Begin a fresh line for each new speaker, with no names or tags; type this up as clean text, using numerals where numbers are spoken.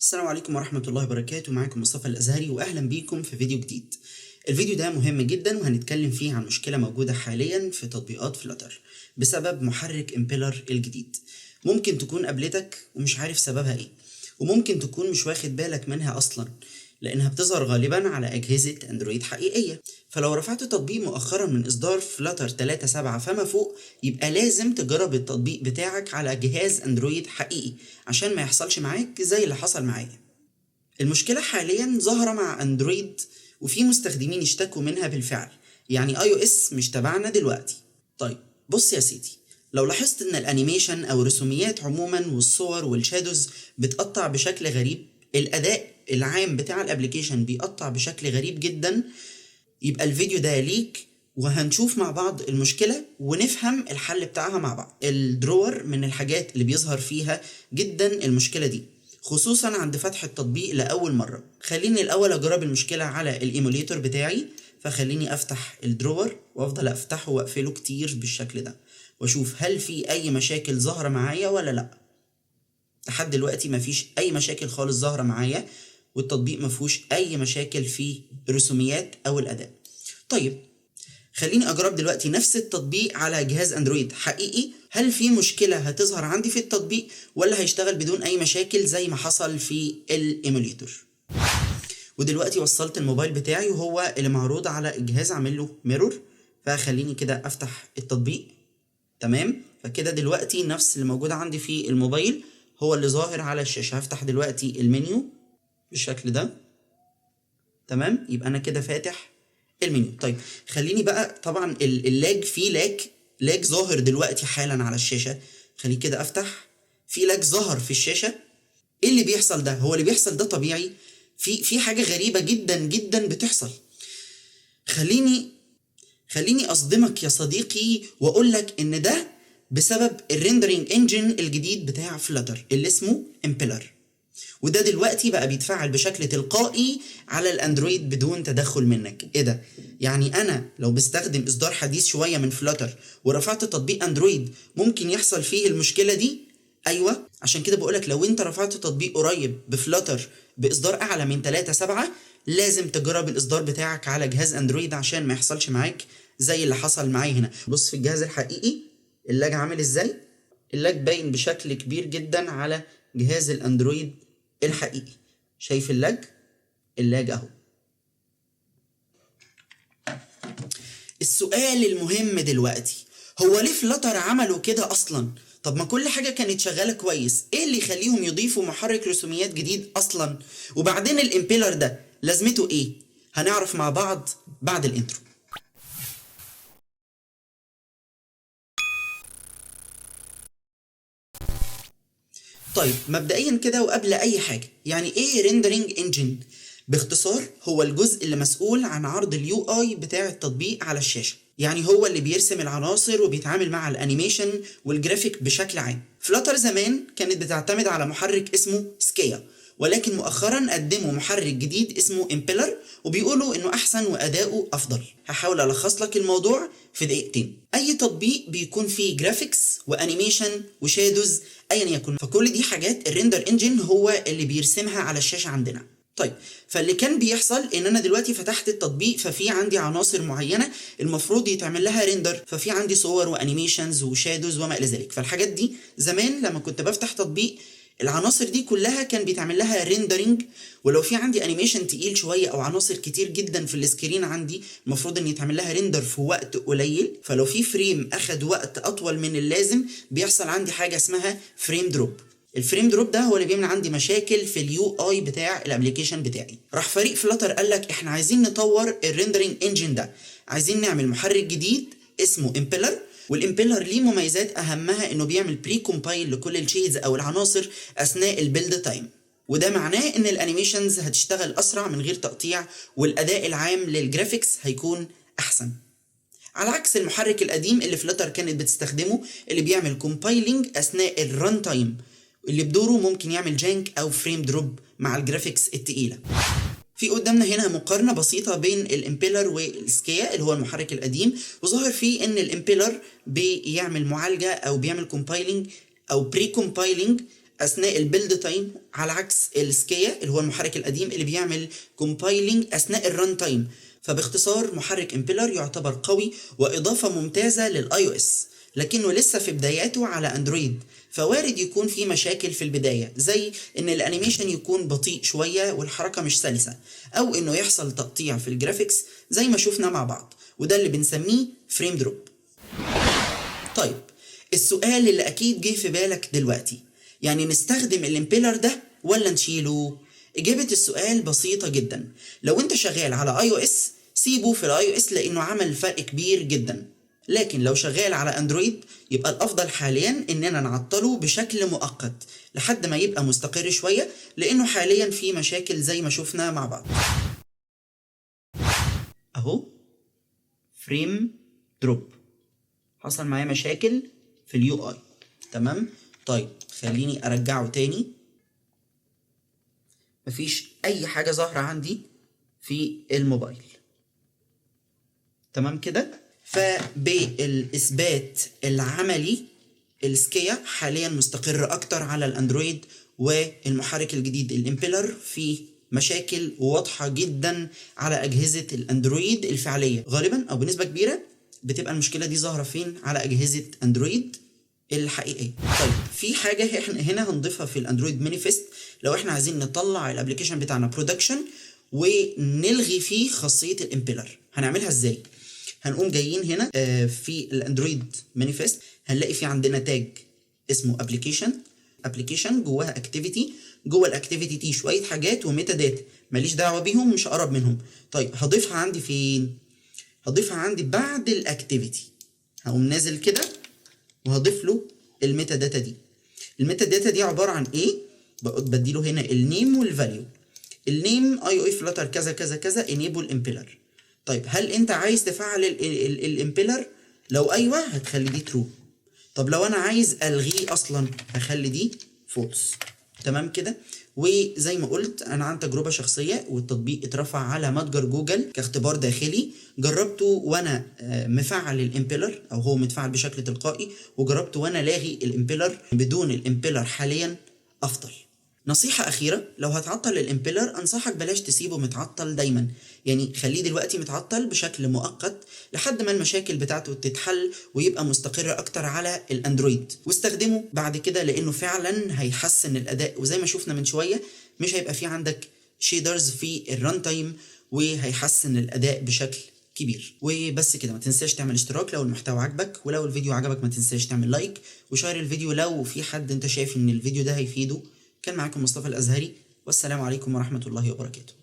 السلام عليكم ورحمة الله وبركاته. معاكم مصطفى الأزهري وأهلا بيكم في فيديو جديد. الفيديو ده مهم جدا وهنتكلم فيه عن مشكلة موجودة حاليا في تطبيقات فلاتر بسبب محرك امبيلر الجديد. ممكن تكون قابلتك ومش عارف سببها ايه، وممكن تكون مش واخد بالك منها أصلا لأنها بتظهر غالبا على أجهزة أندرويد حقيقية. فلو رفعت تطبيق مؤخرا من إصدار فلاتر 3.7 فما فوق يبقى لازم تجرب التطبيق بتاعك على جهاز أندرويد حقيقي عشان ما يحصلش معاك زي اللي حصل معايا. المشكلة حاليا ظاهرة مع أندرويد وفي مستخدمين اشتكوا منها بالفعل، يعني iOS مش تبعنا دلوقتي. طيب بص يا سيدي، لو لاحظت ان الانيميشن او الرسوميات عموما والصور والشادوز بتقطع بشكل غريب، الاداء العام بتاع الابليكيشن بيقطع بشكل غريب جدا، يبقى الفيديو ده ليك وهنشوف مع بعض المشكلة ونفهم الحل بتاعها مع بعض. الدرور من الحاجات اللي بيظهر فيها جدا المشكلة دي، خصوصا عند فتح التطبيق لأول مرة. خليني الأول أجرب المشكلة على الإيموليتور بتاعي، فخليني أفتح الدرور وأفضل أفتحه وأقفله كتير بالشكل ده وأشوف هل في أي مشاكل ظاهرة معايا ولا لأ. لحد دلوقتي مفيش أي مشاكل خالص ظاهرة معايا، والتطبيق مفيهوش أي مشاكل في الرسوميات أو الأداء. طيب خليني أجرب دلوقتي نفس التطبيق على جهاز أندرويد حقيقي، هل في مشكلة هتظهر عندي في التطبيق ولا هيشتغل بدون أي مشاكل زي ما حصل في الإيموليتور. ودلوقتي وصلت الموبايل بتاعي وهو اللي معروض على الجهاز عامل له ميرور، فخليني كده أفتح التطبيق. تمام، فكده دلوقتي نفس اللي موجود عندي في الموبايل هو اللي ظاهر على الشاشة. هفتح دلوقتي المنيو بالشكل ده. تمام، يبقى أنا كده فاتح المنيو. طيب خليني بقى، طبعا اللاج في لاج ظاهر دلوقتي حالا على الشاشة. خليني كده أفتح، في لاج ظهر في الشاشة. إيه اللي بيحصل ده؟ هو اللي بيحصل ده طبيعي؟ في حاجة غريبة جدا جدا بتحصل. خليني أصدمك يا صديقي وأقول لك إن ده بسبب الريندرينج انجن الجديد بتاع فلاتر اللي اسمه امبيلر، وده دلوقتي بقى بيتفعل بشكل تلقائي على الاندرويد بدون تدخل منك. ايه ده؟ يعني انا لو بستخدم اصدار حديث شوية من فلاتر ورفعت تطبيق اندرويد ممكن يحصل فيه المشكلة دي؟ ايوه، عشان كده بقولك لو انت رفعت تطبيق قريب بفلاتر باصدار اعلى من 3.7 لازم تجرب الاصدار بتاعك على جهاز اندرويد عشان ما يحصلش معاك زي اللي حصل معايا هنا. بص في الجهاز الحقيقي اللاج عامل ازاي؟ اللاج باين بشكل كبير جدا على جهاز الاندرويد الحقيقي. شايف اللاج اهو. السؤال المهم دلوقتي هو ليه فلاتر عملوا كده اصلا؟ طب ما كل حاجة كانت شغالة كويس، ايه اللي يخليهم يضيفوا محرك رسوميات جديد اصلا؟ وبعدين الامبيلر ده لازمته ايه؟ هنعرف مع بعض بعد الانترو. طيب مبدئيا كده وقبل اي حاجة، يعني ايه ريندرينج انجن؟ باختصار هو الجزء اللي مسؤول عن عرض اليو اي بتاع التطبيق على الشاشة، يعني هو اللي بيرسم العناصر وبيتعامل مع الانيميشن والجرافيك بشكل عام. فلاتر زمان كانت بتعتمد على محرك اسمه سكيا، ولكن مؤخرا قدموا محرك جديد اسمه امبيلر وبيقولوا انه احسن واداؤه افضل. هحاول الخص لك الموضوع في دقيقتين. اي تطبيق بيكون فيه جرافيكس وانيميشن وشادوز ايا يكن، فكل دي حاجات الريندر انجن هو اللي بيرسمها على الشاشة عندنا. طيب فاللي كان بيحصل ان انا دلوقتي فتحت التطبيق ففي عندي عناصر معينة المفروض يتعمل لها ريندر، ففي عندي صور وانيميشنز وشادوز وما الى ذلك. فالحاجات دي زمان لما كنت بفتح تطبيق العناصر دي كلها كان بيتعمل لها ريندرنج، ولو في عندي انيميشن تقيل شويه او عناصر كتير جدا في السكرين عندي المفروض ان يتعمل لها ريندر في وقت قليل، فلو في فريم اخد وقت اطول من اللازم بيحصل عندي حاجه اسمها فريم دروب. الفريم دروب ده هو اللي بيعمل عندي مشاكل في اليو اي بتاع الابليكيشن بتاعي. راح فريق فلاتر قال لك احنا عايزين نطور الريندرنج انجن ده، عايزين نعمل محرك جديد اسمه امبيلر، والامبيلر ليه مميزات اهمها انه بيعمل بري كومبايل لكل الشيدز او العناصر اثناء البيلد تايم، وده معناه ان الانيميشنز هتشتغل اسرع من غير تقطيع والاداء العام للجرافيكس هيكون احسن، على عكس المحرك القديم اللي فلاتر كانت بتستخدمه اللي بيعمل كومبايلنج اثناء الران تايم اللي بدوره ممكن يعمل جانك او فريم دروب مع الجرافيكس التقيله. في قدامنا هنا مقارنة بسيطة بين الامبيلر والسكيا اللي هو المحرك القديم، وظاهر فيه ان الامبيلر بيعمل معالجة او بيعمل كومبايلنج او بري كومبايلنج اثناء البيلد تايم، على عكس السكيا اللي هو المحرك القديم اللي بيعمل كومبايلنج اثناء الران تايم. فباختصار محرك امبيلر يعتبر قوي واضافه ممتازه للاي او اس، لكنه لسه في بداياته على اندرويد، فوارد يكون في مشاكل في البدايه، زي ان الانيميشن يكون بطيء شويه والحركه مش سلسه، او انه يحصل تقطيع في الجرافيكس زي ما شفنا مع بعض، وده اللي بنسميه فريم دروب. طيب السؤال اللي اكيد جه في بالك دلوقتي، يعني نستخدم الامبيلر ده ولا نشيله؟ اجابة السؤال بسيطة جدا. لو انت شغال على اي او اس سيبه في الاي او اس لانه عمل فرق كبير جدا، لكن لو شغال على اندرويد يبقى الافضل حاليا اننا نعطله بشكل مؤقت لحد ما يبقى مستقر شوية، لانه حاليا في مشاكل زي ما شفنا مع بعض. اهو فريم دروب، حصل معايا مشاكل في اليو اي. تمام. طيب خليني ارجعه تاني. مفيش اي حاجة ظاهرة عندي في الموبايل. تمام كده. فبالاثبات العملي السكيا حاليا مستقر اكتر على الاندرويد، والمحرك الجديد الامبيلر فيه مشاكل واضحة جدا على اجهزة الاندرويد الفعلية. غالبا او بنسبة كبيرة بتبقى المشكلة دي ظاهرة فين؟ على اجهزة اندرويد الحقيقية. طيب في حاجة احنا هنا هنضيفها في الاندرويد مانيفست لو احنا عايزين نطلع الابليكيشن بتاعنا برودكشن ونلغي فيه خاصية الامبيلر. هنعملها ازاي؟ هنقوم جايين هنا في الاندرويد مانيفست، هنلاقي في عندنا تاج اسمه ابليكيشن جواها اكتيفيتي، جوه الاكتيفيتي دي شويه حاجات وميتا داتا ماليش دعوه بيهم، مش هقرب منهم. طيب هضيفها عندي فين؟ هضيفها عندي بعد الاكتيفيتي. هقوم نازل كده وهضيف له الميتا داتا دي. الميتا داتا دي عباره عن ايه؟ بديله هنا النيم والفاليو. النيم اي او اي فلاتر كذا كذا كذا انيبل امبيلر. طيب هل انت عايز تفعل الامبيلر؟ لو ايوه هتخلي دي ترو. طب لو انا عايز الغيه اصلا هخلي دي فولس. تمام كده. وزي ما قلت انا عن تجربه شخصيه، والتطبيق اترفع على متجر جوجل كاختبار داخلي، جربته وانا مفعل الامبيلر او هو متفعل بشكل تلقائي، وجربته وانا لاغي الامبيلر بدون الامبيلر حاليا افضل. نصيحة أخيرة، لو هتعطل الامبيلر أنصحك بلاش تسيبه متعطل دايما، يعني خليه دلوقتي متعطل بشكل مؤقت لحد ما المشاكل بتاعته تتحل ويبقى مستقر أكتر على الأندرويد، واستخدمه بعد كده لأنه فعلا هيحسن الأداء. وزي ما شفنا من شوية مش هيبقى في عندك شيدرز في الران تايم، وهيحسن الأداء بشكل كبير. وبس كده، ما تنساش تعمل اشتراك لو المحتوى عجبك، ولو الفيديو عجبك ما تنساش تعمل لايك وشير الفيديو لو في حد انت شايف ان الفيديو ده هيفيده. كان معاكم مصطفى الأزهري، والسلام عليكم ورحمة الله وبركاته.